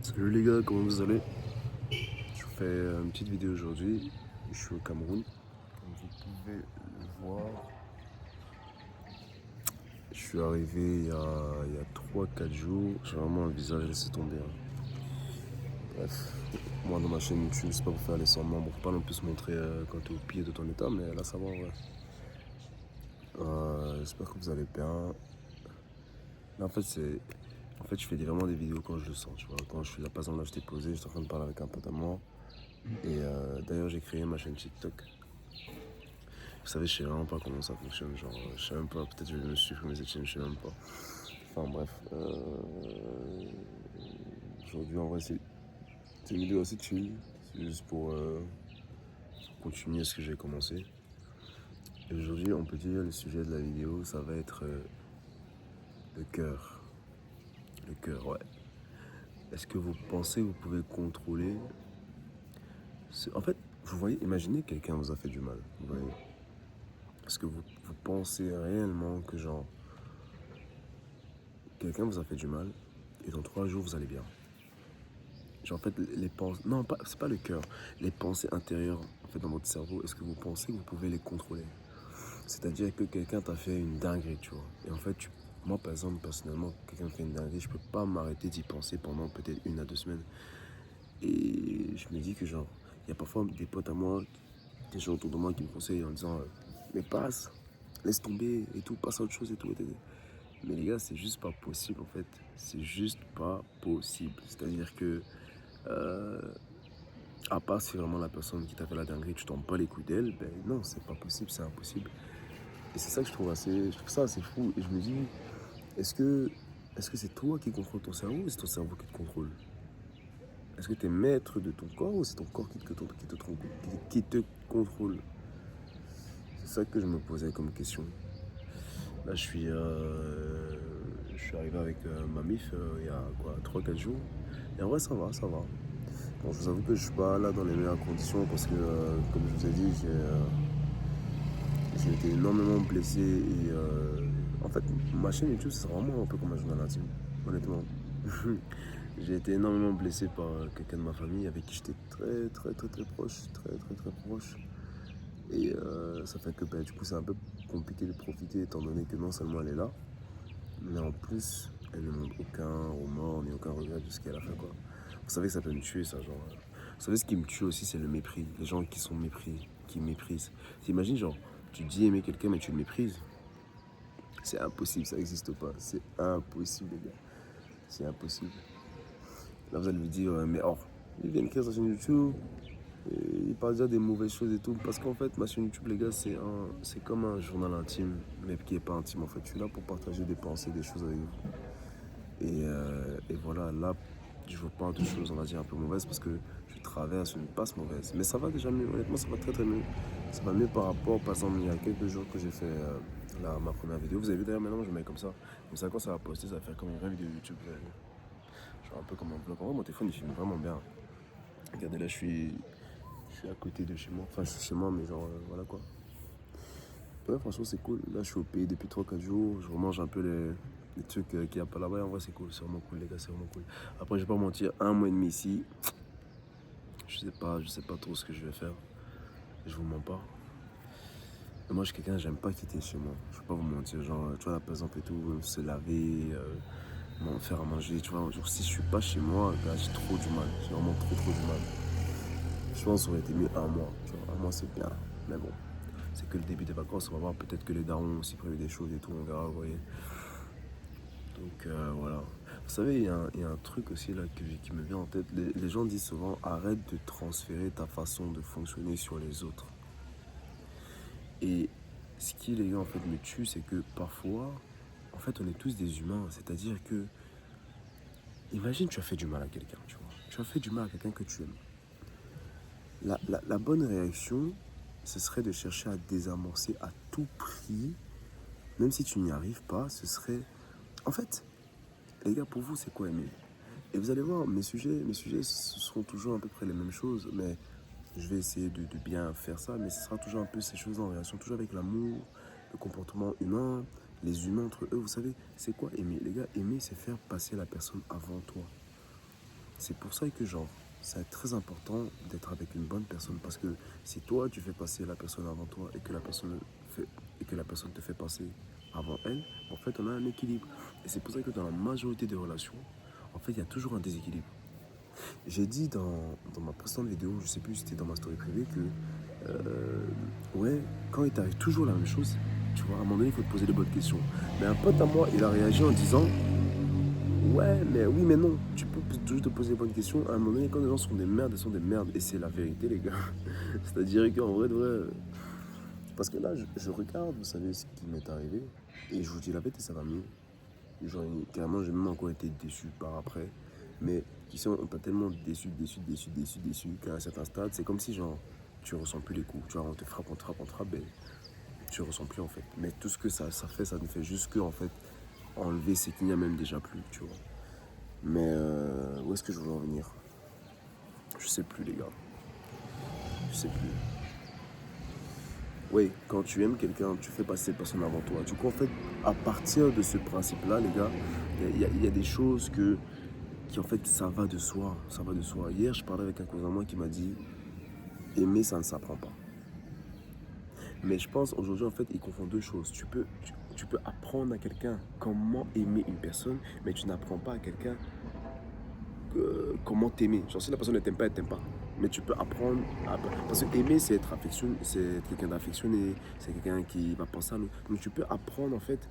Salut les gars, comment vous allez? Je vous fais une petite vidéo aujourd'hui. Je suis au Cameroun. Comme vous pouvez le voir, je suis arrivé il y a 3-4 jours. J'ai vraiment un visage laissé tomber, hein. Bref, moi dans ma chaîne YouTube, c'est pas pour faire les 100 membres, pour pas non plus se montrer quand tu es au pied de ton état, mais là ça va, ouais. J'espère que vous allez bien. Là, en fait, je fais vraiment des vidéos quand je le sens, tu vois. Quand je suis là, par exemple, là, j'étais posé, j'étais en train de parler avec un pote à moi. Et d'ailleurs, j'ai créé ma chaîne TikTok. Vous savez, je sais vraiment pas comment ça fonctionne. Genre, je sais même pas. Peut-être je vais me supprimer cette chaîne, je sais même pas. Enfin, bref. Aujourd'hui, en vrai, c'est une vidéo assez chill. C'est juste pour continuer ce que j'ai commencé. Et aujourd'hui, on peut dire le sujet de la vidéo, ça va être le cœur. Le cœur, ouais. Est-ce que vous pensez que vous pouvez contrôler En fait, vous voyez, imaginez que quelqu'un vous a fait du mal. Vous voyez. Est-ce que vous pensez réellement que, genre, quelqu'un vous a fait du mal et dans 3 jours, vous allez bien? Genre, en fait, les pensées. Non, pas, c'est pas le cœur. Les pensées intérieures, en fait, dans votre cerveau, est-ce que vous pensez que vous pouvez les contrôler? C'est-à-dire que quelqu'un t'a fait une dinguerie, tu vois. Et en fait, moi, par exemple, personnellement, quelqu'un me fait une dinguerie, je peux pas m'arrêter d'y penser pendant peut-être 1 à 2 semaines. Et je me dis que, genre, il y a parfois des potes à moi, des gens autour de moi qui me conseillent en disant mais passe, laisse tomber et tout, passe à autre chose et tout. Mais les gars, c'est juste pas possible, en fait. C'est juste pas possible. C'est-à-dire que. euh, À part si vraiment la personne qui t'a fait la dinguerie, tu tombes pas les coups d'elle, ben non, c'est pas possible, c'est impossible. Et c'est ça que je trouve ça assez fou. Et je me dis, est-ce que, est-ce que c'est toi qui contrôle ton cerveau ou c'est ton cerveau qui te contrôle? Est-ce que tu es maître de ton corps ou c'est ton corps qui te contrôle? C'est ça que je me posais comme question. Là, je suis arrivé avec ma mif il y a quoi, 3-4 jours. Et en vrai, ça va, ça va. Bon, je vous avoue que je suis pas là dans les meilleures conditions parce que, comme je vous ai dit, j'ai été énormément blessé et en fait, ma chaîne YouTube, c'est vraiment un peu comme un journal intime, honnêtement. J'ai été énormément blessé par quelqu'un de ma famille avec qui j'étais très, très, très, très proche, très, très, très proche. Et ça fait que, du coup, c'est un peu compliqué de profiter étant donné que non seulement elle est là, mais en plus, elle ne montre aucun remords ni aucun regret de ce qu'elle a fait, quoi. Vous savez que ça peut me tuer, ça, genre. Vous savez, ce qui me tue aussi, c'est le mépris. Les gens qui sont mépris, qui méprisent. T'imagines, genre, tu dis aimer quelqu'un, mais tu le méprises. C'est impossible, ça n'existe pas. C'est impossible, les gars. C'est impossible. Là, vous allez me dire, mais oh, il vient écrire sur sa chaîne YouTube, et il parle déjà des mauvaises choses et tout. Parce qu'en fait, ma chaîne YouTube, les gars, c'est comme un journal intime, mais qui n'est pas intime, en fait. Je suis là pour partager des pensées, des choses avec vous. Et voilà, là, je vous parle de choses, on va dire, un peu mauvaises parce que je traverse une passe mauvaise. Mais ça va déjà mieux, honnêtement, ça va très très mieux. Ça va mieux par rapport, par exemple, il y a quelques jours que j'ai fait ma première vidéo. Vous avez vu d'ailleurs, maintenant, je mets comme ça. Comme ça, quand ça va poster, ça va faire comme une vraie vidéo YouTube, vous avez vu. Genre un peu comme un vlog. En vrai, mon téléphone, il filme vraiment bien. Regardez, là, je suis à côté de chez moi. Enfin, je suis chez moi, mais genre, voilà quoi. Ouais, franchement, c'est cool. Là, je suis au pays depuis 3-4 jours. Je remange un peu les trucs qu'il n'y a pas là-bas. En vrai, c'est cool. C'est vraiment cool, les gars. C'est vraiment cool. Après, je vais pas mentir. 1 mois et demi ici, je sais pas trop ce que je vais faire. Je vous mens pas. Mais moi, je suis quelqu'un, j'aime pas quitter chez moi. Je vais pas vous mentir. Genre, tu vois, là, par exemple, et tout, se laver, faire à manger. Tu vois, genre, si je suis pas chez moi, gars, j'ai trop du mal. J'ai vraiment trop, trop du mal. Je pense que ça aurait été mieux 1 mois. Tu vois, 1 mois, c'est bien. Mais bon, c'est que le début des vacances. On va voir. Peut-être que les darons ont aussi prévu des choses et tout. On verra, vous voyez. Donc voilà. Vous savez, il y a un truc aussi là qui me vient en tête. Les gens disent souvent arrête de transférer ta façon de fonctionner sur les autres. Et ce qui, les gars, en fait, me tue, c'est que parfois, en fait, on est tous des humains. C'est-à-dire que, imagine, tu as fait du mal à quelqu'un, tu vois. Tu as fait du mal à quelqu'un que tu aimes. La bonne réaction, ce serait de chercher à désamorcer à tout prix, même si tu n'y arrives pas, ce serait. En fait, les gars, pour vous, c'est quoi aimer? Et vous allez voir, mes sujets, ce seront toujours à peu près les mêmes choses, mais je vais essayer de bien faire ça, mais ce sera toujours un peu ces choses en relation, toujours avec l'amour, le comportement humain, les humains entre eux. Vous savez, c'est quoi aimer? Les gars, aimer, c'est faire passer la personne avant toi. C'est pour ça que, genre, c'est très important d'être avec une bonne personne parce que si toi, tu fais passer la personne avant toi fait, et que la personne te fait passer avant elle, en fait, on a un équilibre. Et c'est pour ça que dans la majorité des relations, en fait, il y a toujours un déséquilibre. J'ai dit dans ma précédente vidéo, je sais plus si c'était dans ma story privée, que ouais, quand il t'arrive toujours la même chose, tu vois, à un moment donné, il faut te poser les bonnes questions. Mais un pote à moi, il a réagi en disant ouais, mais oui, mais non, tu peux toujours te poser les bonnes questions. À un moment donné, quand les gens sont des merdes, ils sont des merdes. Et c'est la vérité, les gars. C'est-à-dire qu'en vrai, de vrai. Parce que là, je regarde, vous savez, ce qui m'est arrivé. Et je vous dis la vérité, ça va mieux. Genre, carrément, j'ai même encore été déçu par après. Mais ici, on t'a tellement déçu qu'à un certain stade, c'est comme si, genre, tu ressens plus les coups. Tu vois, on te frappe, ben, tu ressens plus, en fait. Mais tout ce que ça fait, ça ne fait juste que, en fait, enlever ce qu'il n'y a même déjà plus, tu vois. Mais où est-ce que je voulais en venir? Je sais plus, les gars. Je sais plus. Oui, quand tu aimes quelqu'un, tu fais passer cette personne avant toi. Du coup, en fait, à partir de ce principe-là, les gars, il y a des choses qui, en fait, ça va de soi. Ça va de soi. Hier, je parlais avec un cousin à moi qui m'a dit aimer, ça ne s'apprend pas. Mais je pense aujourd'hui, en fait, il confond deux choses. Tu peux apprendre à quelqu'un comment aimer une personne, mais tu n'apprends pas à quelqu'un comment t'aimer. Genre, si la personne ne t'aime pas, elle t'aime pas. Mais tu peux apprendre à... Parce que aimer, c'est être affectionné, c'est être quelqu'un d'affectionné, c'est quelqu'un qui va penser à nous. Donc tu peux apprendre en fait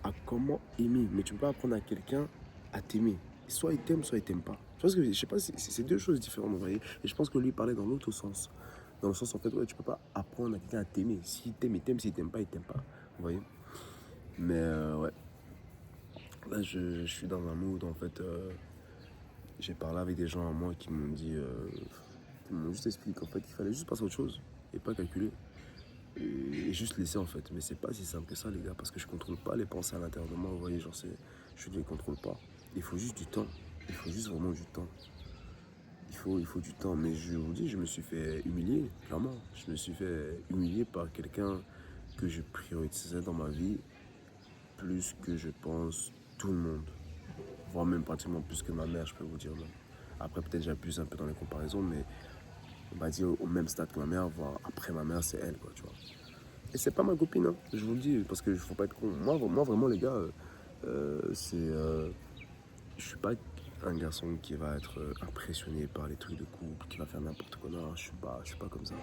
à comment aimer, mais tu peux pas apprendre à quelqu'un à t'aimer. Soit il t'aime, soit il t'aime pas. Je pense que, je sais pas, c'est deux choses différentes, vous voyez. Et je pense que lui parlait dans l'autre sens. Dans le sens, en fait, ouais, tu peux pas apprendre à quelqu'un à t'aimer. S'il t'aime, il t'aime. S'il t'aime pas, il t'aime pas. Vous voyez. Mais ouais, là, je suis dans un mood, en fait... j'ai parlé avec des gens à moi qui m'ont dit, qui m'ont juste expliqué qu'en fait, il fallait juste passer à autre chose et pas calculer. Et juste laisser en fait. Mais c'est pas si simple que ça, les gars, parce que je contrôle pas les pensées à l'intérieur de moi. Vous voyez, genre, je ne les contrôle pas. Il faut juste du temps. Il faut juste vraiment du temps. Il faut du temps. Mais je vous dis, je me suis fait humilier, clairement. Je me suis fait humilier par quelqu'un que je prioritisais dans ma vie plus que je pense tout le monde. Voire même pratiquement plus que ma mère, je peux vous dire même. Après, peut-être j'abuse un peu dans les comparaisons, mais on va dire au même stade que ma mère, voire après ma mère, c'est elle, quoi, tu vois. Et c'est pas ma copine, hein, je vous le dis, parce que faut pas être con. Moi vraiment, les gars, je suis pas un garçon qui va être impressionné par les trucs de couple, qui va faire n'importe quoi. Non, je suis pas comme ça.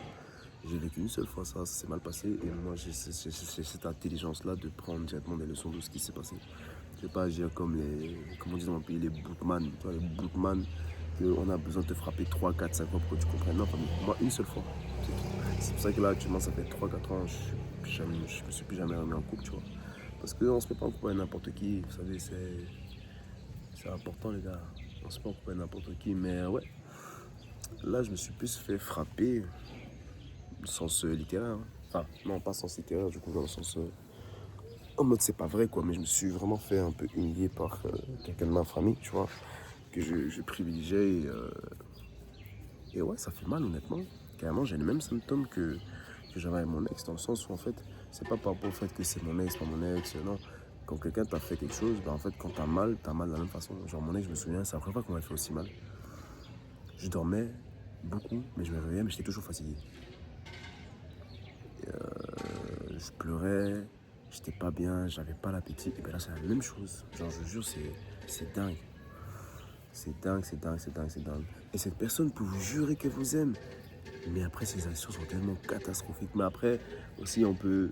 J'ai vécu une seule fois ça, ça s'est mal passé, et moi j'ai cette intelligence-là de prendre directement des leçons de ce qui s'est passé. Je vais pas agir comme comme on dit dans mon pays, les bootman, tu vois, les bootman, qu'on a besoin de te frapper 3 4 5 fois pour que tu comprennes. Non, moi, une seule fois, c'est tout. C'est pour ça que là, actuellement, ça fait 3 4 ans, je me suis plus jamais remis en couple, tu vois. Parce qu'on se met pas en couple avec n'importe qui, vous savez, c'est important, les gars. On se met pas en couple avec n'importe qui, mais ouais. Là, je me suis plus fait frapper, au sens littéraire. Hein. Enfin, non, pas sens littéraire, du coup, dans le sens... en mode c'est pas vrai quoi, mais je me suis vraiment fait un peu humilier par quelqu'un de ma famille, tu vois, que je privilégiais et ouais, ça fait mal honnêtement. Carrément, j'ai les mêmes symptômes que j'avais avec mon ex, dans le sens où en fait, c'est pas par rapport au fait que c'est mon ex, pas mon ex, non. Quand quelqu'un t'a fait quelque chose, bah en fait, quand t'as mal de la même façon. Genre mon ex, je me souviens, c'est la première fois qu'on m'a fait aussi mal. Je dormais beaucoup, mais je me réveillais, mais j'étais toujours fatigué. Je pleurais, j'étais pas bien, j'avais pas l'appétit. Et bien là, c'est la même chose. Genre, je vous jure, c'est dingue. C'est dingue, c'est dingue, c'est dingue, c'est dingue. Et cette personne peut vous jurer qu'elle vous aime. Mais après, ses actions sont tellement catastrophiques. Mais après, aussi, on peut...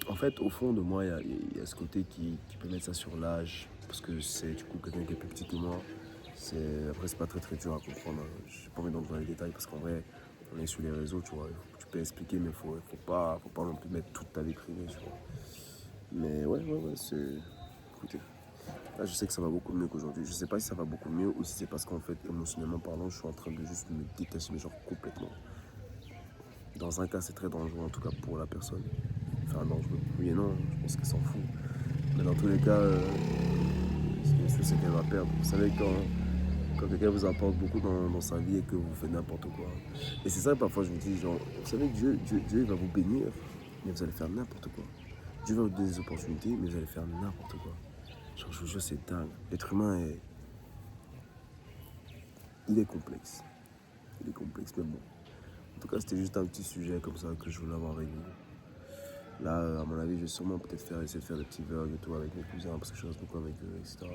En fait, au fond de moi, il y a ce côté qui peut mettre ça sur l'âge. Parce que c'est du coup quelqu'un qui est plus petit que moi. Après, c'est pas très très dur à comprendre. Je n'ai pas envie d'entrer dans les détails parce qu'en vrai, on est sur les réseaux, tu vois. Tu peux expliquer, mais faut pas non plus mettre toute ta vie privée, tu vois. Mais ouais, c'est... Écoutez, là, je sais que ça va beaucoup mieux qu'aujourd'hui. Je sais pas si ça va beaucoup mieux ou si c'est parce qu'en fait, émotionnellement parlant, je suis en train de juste me détacher, mais genre complètement. Dans un cas, c'est très dangereux, en tout cas pour la personne. Enfin, dangereux. Oui et non, je pense qu'elle s'en fout. Mais dans tous les cas, ce qui est sûr, c'est qu'elle va perdre. Vous savez, quand quelqu'un vous apporte beaucoup dans sa vie et que vous faites n'importe quoi. Et c'est ça, parfois, je vous dis, genre, vous savez, Dieu il va vous bénir, mais vous allez faire n'importe quoi. Dieu va vous donner des opportunités, mais vous allez faire n'importe quoi. Genre, je vous jure, c'est dingue. L'être humain est... il est complexe. Il est complexe, mais bon. En tout cas, c'était juste un petit sujet comme ça que je voulais avoir réglé. Là, à mon avis, je vais sûrement peut-être essayer de faire des petits vlogs et tout avec mes cousins parce que je reste beaucoup avec eux, etc.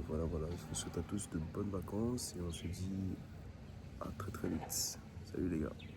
Voilà, je vous souhaite à tous de bonnes vacances et on se dit à très très vite. Salut les gars.